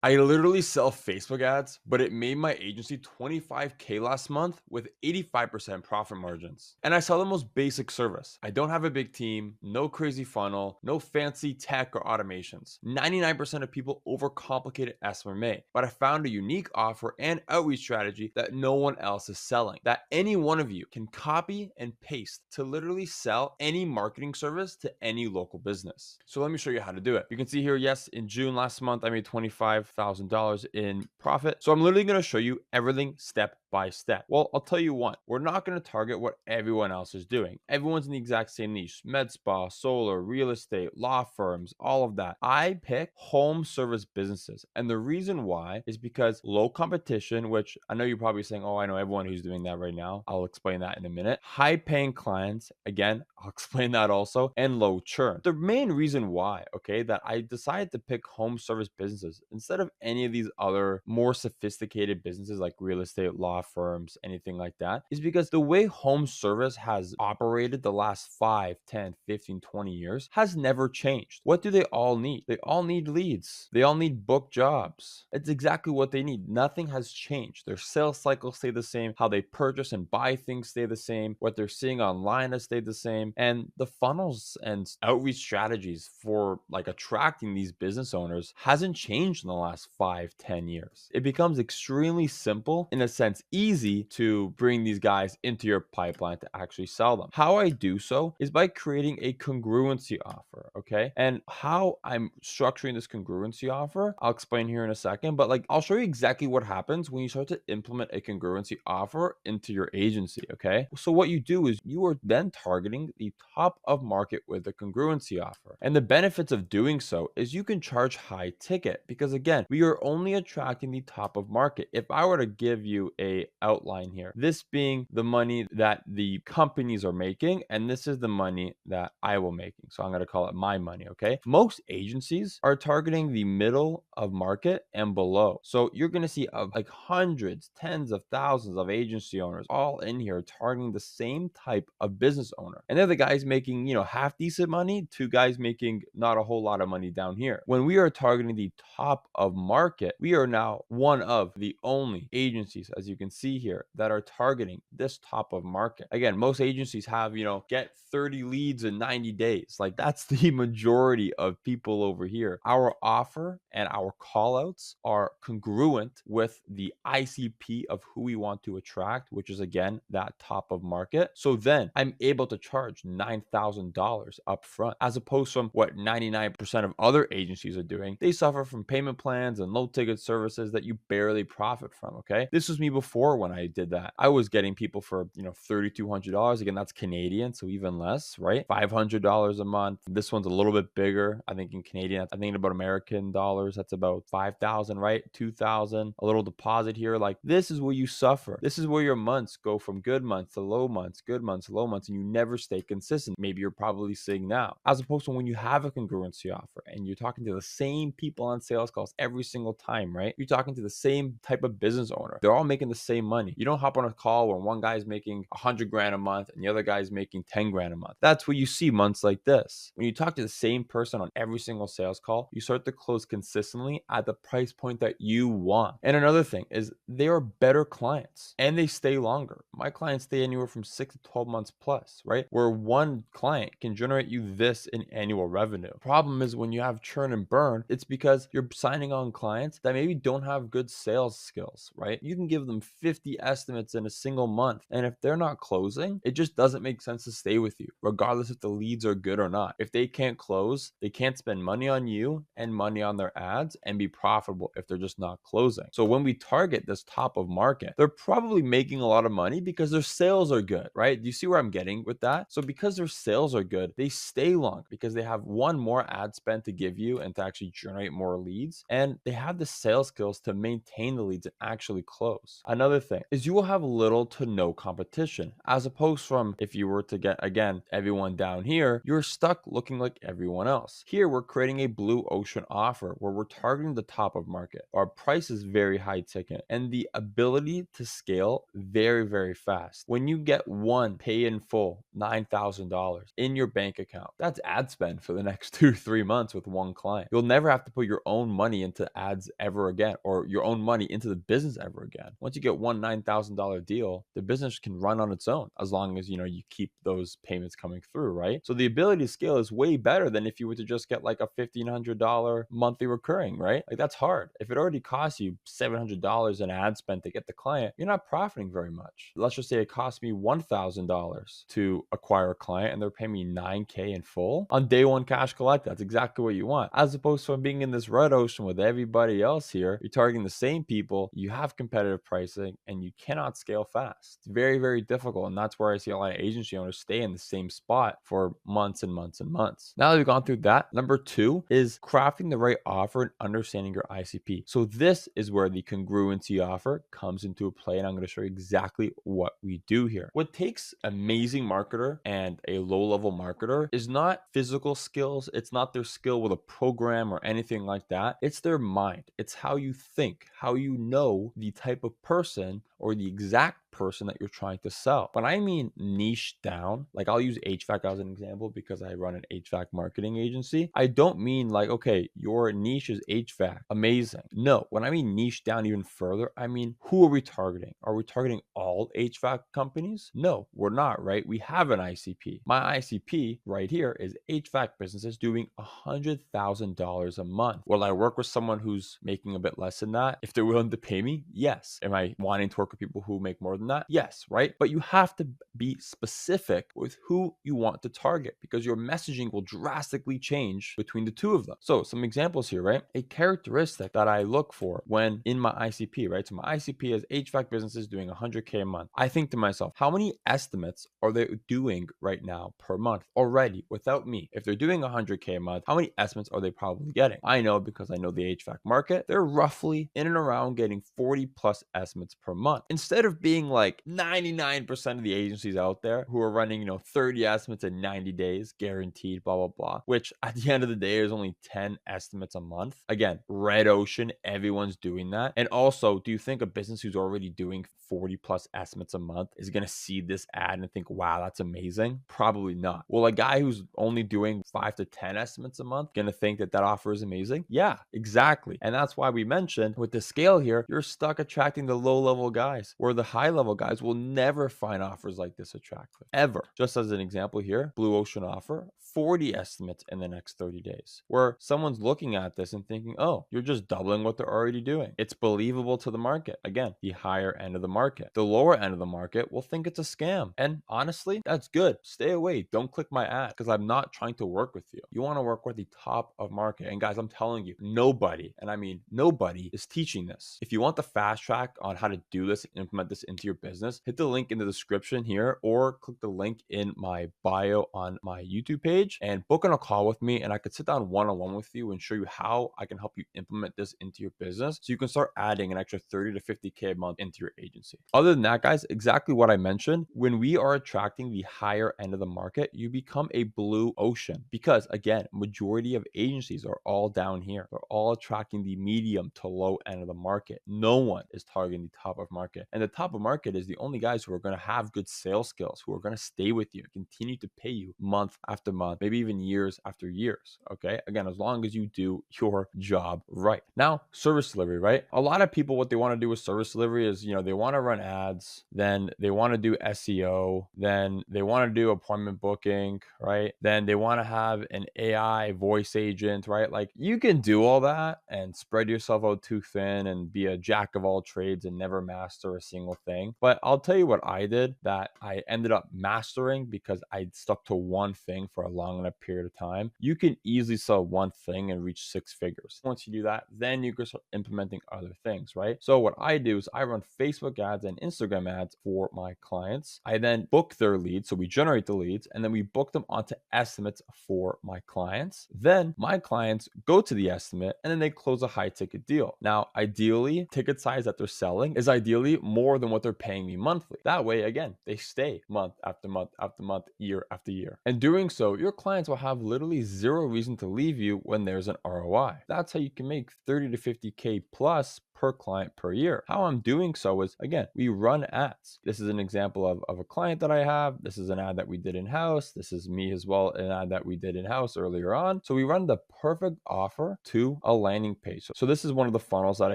I literally sell Facebook ads, but it made my agency 25K last month with 85% profit margins. And I sell the most basic service. I don't have a big team, no crazy funnel, no fancy tech or automations. 99% of people overcomplicate SMMA, but I found a unique offer and outreach strategy that no one else is selling, that any one of you can copy and paste to literally sell any marketing service to any local business. So let me show you how to do it. You can see here, yes, in June last month, I made $25,000 in profit. So I'm literally going to show you everything step by step. Well, I'll tell you one, we're not going to target what everyone else is doing. Everyone's in the exact same niche: med spa, solar, real estate, law firms, all of that. I pick home service businesses. And the reason why is because low competition, which I know you're probably saying, oh, I know everyone who's doing that right now. I'll explain that in a minute. High paying clients, again, I'll explain that also, and low churn. The main reason why, okay, that I decided to pick home service businesses instead of any of these other more sophisticated businesses like real estate, law firms, anything like that, is because the way home service has operated the last 5, 10, 15, 20 years has never changed. What do they all need? They all need leads. They all need book jobs. It's exactly what they need. Nothing has changed. Their sales cycles stay the same. How they purchase and buy things stay the same. What they're seeing online has stayed the same. And the funnels and outreach strategies for like attracting these business owners hasn't changed in the last 5, 10 years. It becomes extremely simple, in a sense, easy to bring these guys into your pipeline to actually sell them. How I do so is by creating a congruency offer, okay? And how I'm structuring this congruency offer, I'll explain here in a second, but like I'll show you exactly what happens when you start to implement a congruency offer into your agency, okay? So what you do is you are then targeting the top of market with a congruency offer. And the benefits of doing so is you can charge high ticket because again, we are only attracting the top of market. If I were to give you a outline here, this being the money that the companies are making, and this is the money that I will making. So I'm going to call it my money, okay? Most agencies are targeting the middle of market and below. So you're going to see like hundreds, tens of thousands of agency owners all in here targeting the same type of business owner. And they're the guys making, half decent money, two guys making not a whole lot of money down here. When we are targeting the top of market, we are now one of the only agencies, as you can see here, that are targeting this top of market. Again, most agencies have, get 30 leads in 90 days. Like that's the majority of people over here. Our offer and our call outs are congruent with the ICP of who we want to attract, which is again, that top of market. So then I'm able to charge $9,000 up front, as opposed from what 99% of other agencies are doing. They suffer from payment plans and low ticket services that you barely profit from. Okay. This was me before when I did that. I was getting people for, $3,200. Again, that's Canadian. So even less, right? $500 a month. This one's a little bit bigger. I think in Canadian, I think about American dollars, that's about 5,000, right? 2,000, a little deposit here. Like this is where you suffer. This is where your months go from good months to low months, good months, low months, and you never stay consistent. Maybe you're probably seeing now, as opposed to when you have a congruency offer and you're talking to the same people on sales calls every single time, right? You're talking to the same type of business owner. They're all making the same money. You don't hop on a call where one guy's making 100 grand a month and the other guy's making 10 grand a month. That's what you see months like this. When you talk to the same person on every single sales call, you start to close consistently at the price point that you want. And another thing is they are better clients and they stay longer. My clients stay anywhere from 6 to 12 months plus, right? Where one client can generate you this in annual revenue. Problem is when you have churn and burn, it's because you're signing on clients that maybe don't have good sales skills, right? You can give them 50 estimates in a single month. And if they're not closing, it just doesn't make sense to stay with you, regardless if the leads are good or not. If they can't close, they can't spend money on you and money on their ads and be profitable if they're just not closing. So when we target this top of market, they're probably making a lot of money because their sales are good, right? Do you see where I'm getting with that? So because their sales are good, they stay long because they have one more ad spend to give you and to actually generate more leads. And they have the sales skills to maintain the leads and actually close. Another thing is you will have little to no competition, as opposed from if you were to get, again, everyone down here, you're stuck looking like everyone else. Here, we're creating a blue ocean offer where we're targeting the top of market. Our price is very high ticket and the ability to scale very, very fast. When you get one pay in full $9,000 in your bank account, that's ad spend for the next 2 to 3 months with one client. You'll never have to put your own money into ads ever again, or your own money into the business ever again. Once you get one $9,000 deal, the business can run on its own as long as you keep those payments coming through, right? So the ability to scale is way better than if you were to just get like a $1,500 monthly recurring, right? Like that's hard. If it already costs you $700 in ad spend to get the client, you're not profiting very much. Let's just say it cost me $1,000 to acquire a client and they're paying me $9K in full on day one cash collect. That's exactly what you want. As opposed to being in this red ocean with everybody else here, you're targeting the same people, you have competitive pricing, and you cannot scale fast. It's very, very difficult. And that's where I see a lot of agency owners stay in the same spot for months and months and months. Now that we've gone through that, number two is crafting the right offer and understanding your ICP. So this is where the congruency offer comes into play, and I'm going to show you exactly what we do here. What takes an amazing marketer and a low-level marketer is not physical skills. It's not their skill with a program or anything like that. It's their mind. It's how you think, how you know the type of person or the exact person that you're trying to sell. When I mean niche down, like I'll use HVAC as an example because I run an HVAC marketing agency. I don't mean like, okay, your niche is HVAC, amazing. No, when I mean niche down even further, I mean, who are we targeting? Are we targeting all HVAC companies? No, we're not, right? We have an ICP. My ICP right here is HVAC businesses doing $100,000 a month. Will I work with someone who's making a bit less than that? If they're willing to pay me, yes. Am I wanting to work with people who make more than that? Yes, right? But you have to be specific with who you want to target because your messaging will drastically change between the two of them. So some examples here, right? A characteristic that I look for when in my ICP, right? So my ICP is HVAC businesses doing 100K a month. I think to myself, how many estimates are they doing right now per month already without me? If they're doing 100K a month, how many estimates are they probably getting? I know because I know the HVAC market. They're roughly in and around getting 40 plus estimates per month. Instead of being like 99% of the agencies out there who are running, 30 estimates in 90 days, guaranteed, blah, blah, blah, which at the end of the day is only 10 estimates a month. Again, red ocean, everyone's doing that. And also, do you think a business who's already doing 40 plus estimates a month is going to see this ad and think, wow, that's amazing? Probably not. Well, a guy who's only doing 5 to 10 estimates a month going to think that that offer is amazing? Yeah, exactly. And that's why we mentioned with the scale here, you're stuck attracting the low level guys, where the high level guys will never find offers like this attractive, ever. Just as an example here, blue ocean offer, 40 estimates in the next 30 days, where someone's looking at this and thinking, oh, you're just doubling what they're already doing. It's believable to the market. Again, the higher end of the market. The lower end of the market will think it's a scam. And honestly, that's good. Stay away. Don't click my ad because I'm not trying to work with you. You want to work with the top of market. And guys, I'm telling you, nobody, and I mean nobody, is teaching this. If you want the fast track on how to do this and implement this into your business, hit the link in the description here or click the link in my bio on my YouTube page and book on a call with me, and I could sit down one-on-one with you and show you how I can help you implement this into your business so you can start adding an extra 30 to 50K a month into your agency. Other than that, guys, exactly what I mentioned, when we are attracting the higher end of the market, you become a blue ocean because, again, majority of agencies are all down here. They're all attracting the medium to low end of the market. No one is targeting the top of market. And the top of market is the only guys who are going to have good sales skills, who are going to stay with you, continue to pay you month after month, maybe even years after years. Okay. Again, as long as you do your job right. Now, service delivery, right? A lot of people, what they want to do with service delivery is, they want to run ads, then they want to do SEO, then they want to do appointment booking, right? Then they want to have an AI voice agent, right? Like you can do all that and spread yourself out too thin and be a jack of all trades and never master a single thing. But I'll tell you what I did that I ended up mastering because I stuck to one thing for a long enough period of time. You can easily sell one thing and reach 6 figures. Once you do that, then you can start implementing other things, right? So what I do is I run Facebook ads and Instagram ads for my clients. I then book their leads. So we generate the leads and then we book them onto estimates for my clients. Then my clients go to the estimate and then they close a high ticket deal. Now, ideally, ticket size that they're selling selling is ideally more than what they're paying me monthly. That way, again, they stay month after month after month, year after year. And doing so, your clients will have literally zero reason to leave you when there's an ROI. That's how you can make 30 to 50K plus per client per year. How I'm doing so is, again, we run ads. This is an example of a client that I have. This is an ad that we did in-house. This is me as well, an ad that we did in-house earlier on. So we run the perfect offer to a landing page. So this is one of the funnels that I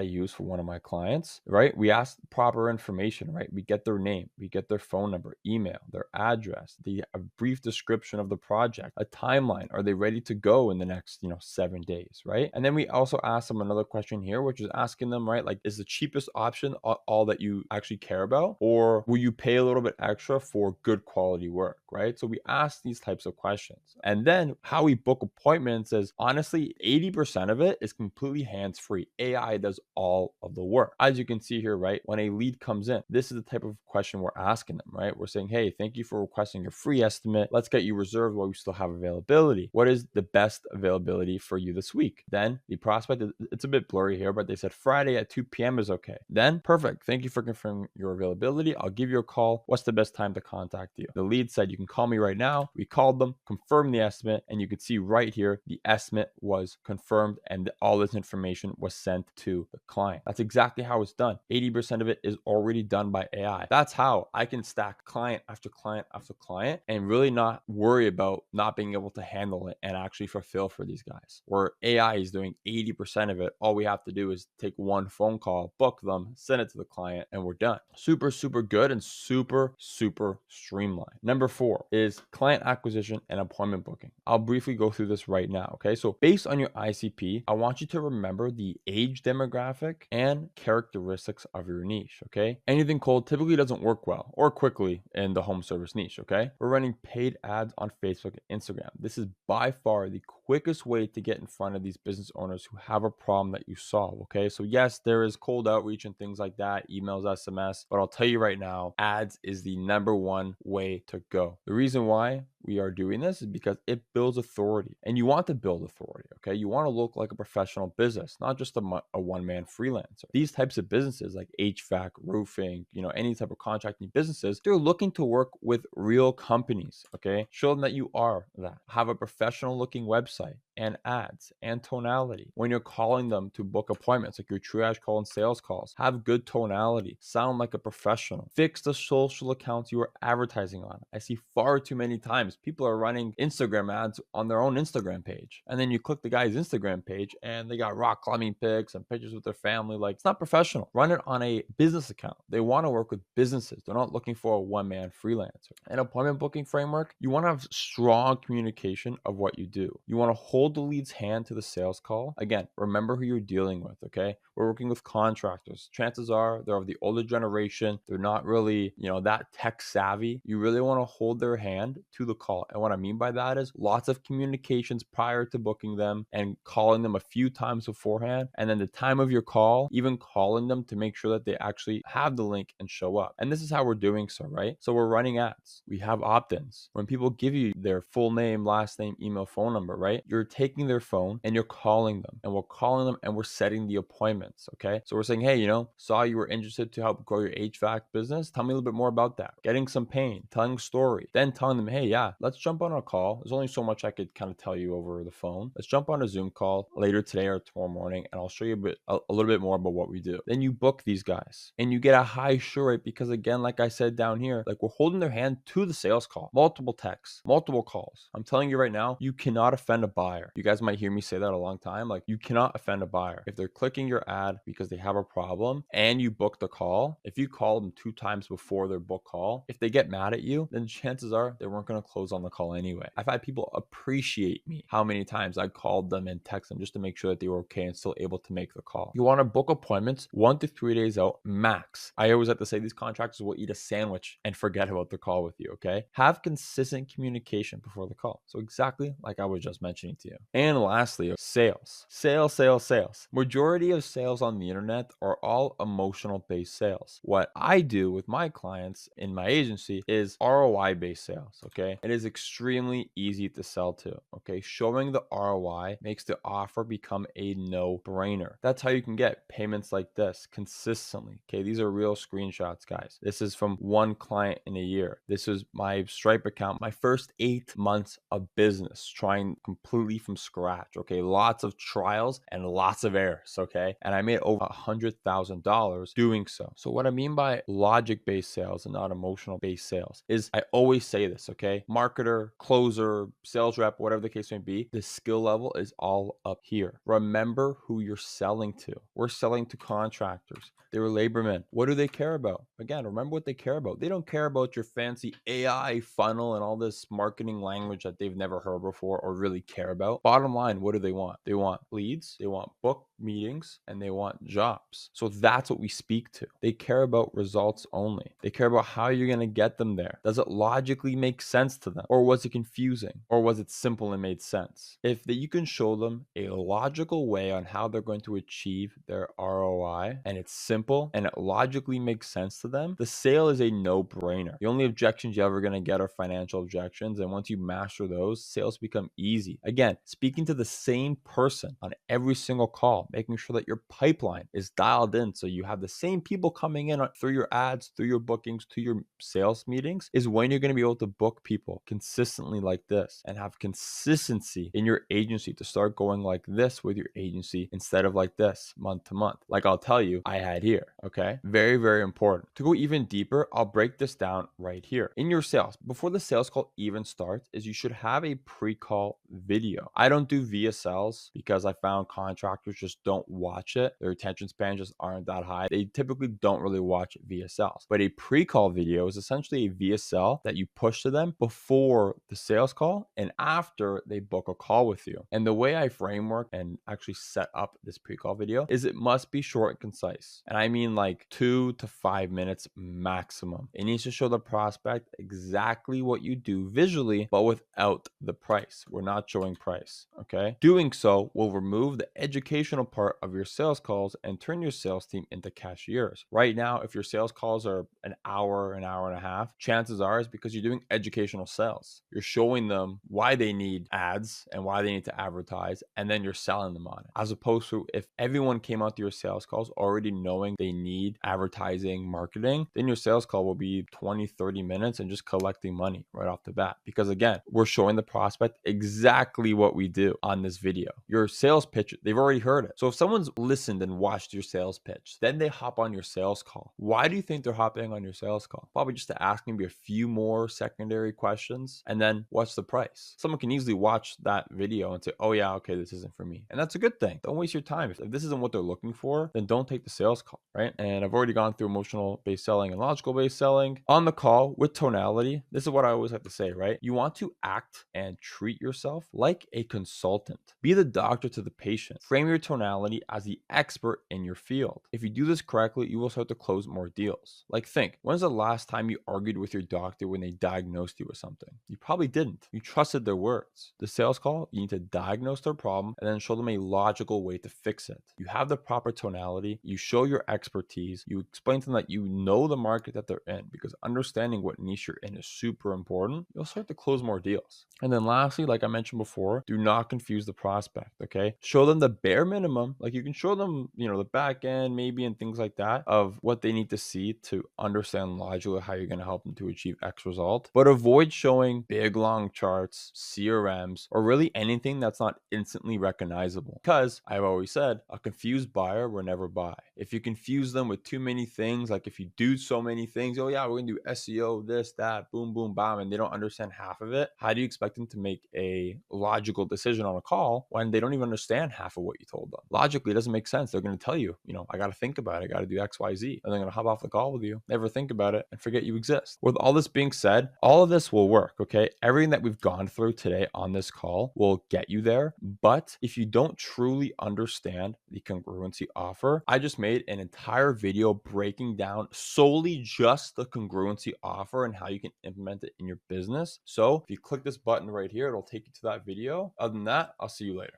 use for one of my clients, right? We ask proper information, right? We get their name, we get their phone number, email, their address, a brief description of the project, a timeline. Are they ready to go in the next, 7 days, right? And then we also ask them another question here, which is asking them, right? Like, is the cheapest option all that you actually care about? Or will you pay a little bit extra for good quality work, right? So we ask these types of questions. And then how we book appointments is, honestly, 80% of it is completely hands-free. AI does all of the work. As you can see here, right? When a lead comes in, this is the type of question we're asking them, right? We're saying, hey, thank you for requesting your free estimate. Let's get you reserved while we still have availability. What is the best availability for you this week? Then the prospect, it's a bit blurry here, but they said Friday at 2 p.m. is okay. Then perfect. Thank you for confirming your availability. I'll give you a call. What's the best time to contact you? The lead said, you can call me right now. We called them, confirmed the estimate, and you could see right here, the estimate was confirmed and all this information was sent to the client. That's exactly how it's done. 80% of it is already done by AI. That's how I can stack client after client after client and really not worry about not being able to handle it and actually fulfill for these guys. Where AI is doing 80% of it, all we have to do is take one phone call, book them, send it to the client, and we're done. Super, super good and super, super streamlined. Number 4 is client acquisition and appointment booking. I'll briefly go through this right now, okay? So based on your ICP, I want you to remember the age demographic and characteristics of your niche, okay? Anything cold typically doesn't work well or quickly in the home service niche, okay? We're running paid ads on Facebook and Instagram. This is by far the quickest way to get in front of these business owners who have a problem that you solve, okay? So yes, there is cold outreach and things like that, emails, SMS, but I'll tell you right now, ads is the number one way to go. The reason why we are doing this is because it builds authority, and you want to build authority, okay? You want to look like a professional business, not just a one-man freelancer. These types of businesses like HVAC, roofing, any type of contracting businesses, they're looking to work with real companies, okay? Show them that you are that. Have a professional looking website and ads and tonality. When you're calling them to book appointments, like your triage call and sales calls, have good tonality, sound like a professional. Fix the social accounts you are advertising on. I see far too many times people are running Instagram ads on their own Instagram page. And then you click the guy's Instagram page and they got rock climbing pics and pictures with their family. Like, it's not professional. Run it on a business account. They want to work with businesses. They're not looking for a one-man freelancer. An appointment booking framework, you want to have strong communication of what you do. You want to hold the lead's hand to the sales call. Again, remember who you're dealing with, okay? We're working with contractors. Chances are they're of the older generation. They're not really, that tech savvy. You really want to hold their hand to the call. And what I mean by that is lots of communications prior to booking them and calling them a few times beforehand. And then the time of your call, even calling them to make sure that they actually have the link and show up. And this is how we're doing so, right? So we're running ads. We have opt-ins. When people give you their full name, last name, email, phone number, right? You're taking their phone and you're calling them, and we're calling them and we're setting the appointments, okay? So we're saying, hey, saw you were interested to help grow your HVAC business. Tell me a little bit more about that. Getting some pain, telling a story, then telling them, hey, yeah, let's jump on a call. There's only so much I could kind of tell you over the phone. Let's jump on a Zoom call later today or tomorrow morning, and I'll show you a little bit more about what we do. Then you book these guys and you get a high sure rate because, again, like I said down here, like, we're holding their hand to the sales call, multiple texts, multiple calls. I'm telling you right now, you cannot offend a buyer. You guys might hear me say that a long time. Like, you cannot offend a buyer. If they're clicking your ad because they have a problem and you book the call, if you call them 2 times before their book call, if they get mad at you, then chances are they weren't going to close on the call anyway. I've had people appreciate me how many times I called them and text them just to make sure that they were okay and still able to make the call. You want to book appointments 1 to 3 days out max. I always have to say these contractors will eat a sandwich and forget about the call with you, okay? Have consistent communication before the call. So exactly like I was just mentioning to you. And lastly, sales. Sales. Majority of sales on the internet are all emotional-based sales. What I do with my clients in my agency is ROI-based sales, okay? It is extremely easy to sell to, okay? Showing the ROI makes the offer become a no-brainer. That's how you can get payments like this consistently, okay? These are real screenshots, guys. This is from one client in a year. This is my Stripe account, my first 8 months of business, trying completely from scratch, okay? Lots of trials and lots of errors, okay? And I made over $100,000 doing so. So what I mean by logic-based sales and not emotional-based sales is, I always say this, okay? Marketer, closer, sales rep, whatever the case may be, the skill level is all up here. Remember who you're selling to. We're selling to contractors. They were labormen. What do they care about? Again, remember what they care about. They don't care about your fancy AI funnel and all this marketing language that they've never heard before or really care about. Bottom line, what do they want? They want leads, they want book meetings, and they want jobs. So that's what we speak to. They care about results only. They care about how you're going to get them there. Does it logically make sense to them? Or was it confusing? Or was it simple and made sense? If you can show them a logical way on how they're going to achieve their ROI, and it's simple and it logically makes sense to them, the sale is a no-brainer. The only objections you're ever going to get are financial objections, and once you master those, sales become easy. Again, speaking to the same person on every single call, making sure that your pipeline is dialed in so you have the same people coming in through your ads, through your bookings, to your sales meetings, is when you're going to be able to book people consistently like this and have consistency in your agency to start going like this with your agency instead of like this month to month. Like I'll tell you, I had here, okay? Very, very important. To go even deeper, I'll break this down right here. In your sales, before the sales call even starts, is you should have a pre-call video. I don't do VSLs because I found contractors just don't watch it. Their attention spans just aren't that high. They typically don't really watch VSLs. But a pre-call video is essentially a VSL that you push to them before the sales call and after they book a call with you. And the way I framework and actually set up this pre-call video is it must be short and concise. And I mean like 2 to 5 minutes maximum. It needs to show the prospect exactly what you do visually, but without the price. We're not showing price, okay? Doing so will remove the educational part of your sales calls and turn your sales team into cashiers. Right now, if your sales calls are an hour and a half, chances are it's because you're doing educational sales. You're showing them why they need ads and why they need to advertise, and then you're selling them on it. As opposed to if everyone came out to your sales calls already knowing they need advertising, marketing, then your sales call will be 20, 30 minutes and just collecting money right off the bat. Because again, we're showing the prospect exactly what we do on this video. Your sales pitch, they've already heard it. So if someone's listened and watched your sales pitch, then they hop on your sales call. Why do you think they're hopping on your sales call? Probably just to ask maybe a few more secondary questions, and then what's the price? Someone can easily watch that video and say, oh yeah, okay, this isn't for me. And that's a good thing. Don't waste your time. If this isn't what they're looking for, then don't take the sales call, right? And I've already gone through emotional based selling and logical based selling. On the call with tonality, this is what I always have to say, right? You want to act and treat yourself like a consultant. Be the doctor to the patient. Frame your tonality as the expert in your field. If you do this correctly, you will start to close more deals. Like think, when's the last time you argued with your doctor when they diagnosed you with something? You probably didn't. You trusted their words. The sales call, you need to diagnose their problem and then show them a logical way to fix it. You have the proper tonality, you show your expertise, you explain to them that you know the market that they're in, because understanding what niche you're in is super important. You'll start to close more deals. And then lastly, like I mentioned before, do not confuse the prospect, okay? Show them the bare minimum. Like you can show them, the back end maybe and things like that of what they need to see to understand logically how you're going to help them to achieve X result. But avoid showing big long charts, CRMs, or really anything that's not instantly recognizable. Because I've always said, a confused buyer will never buy. If you confuse them with too many things, like if you do so many things, oh yeah, we're going to do SEO, this, that, boom, boom, bam, and they don't understand half of it, how do you expect them to make a logical decision on a call when they don't even understand half of what you told them? Logically, it doesn't make sense. They're going to tell you, I got to think about it. I got to do X, Y, Z. And they're going to hop off the call with you, never think about it, and forget you exist. With all this being said, all of this will work, okay? Everything that we've gone through today on this call will get you there. But if you don't truly understand the congruency offer, I just made an entire video breaking down solely just the congruency offer and how you can implement it in your business. So if you click this button right here, it'll take you to that video. Other than that, I'll see you later.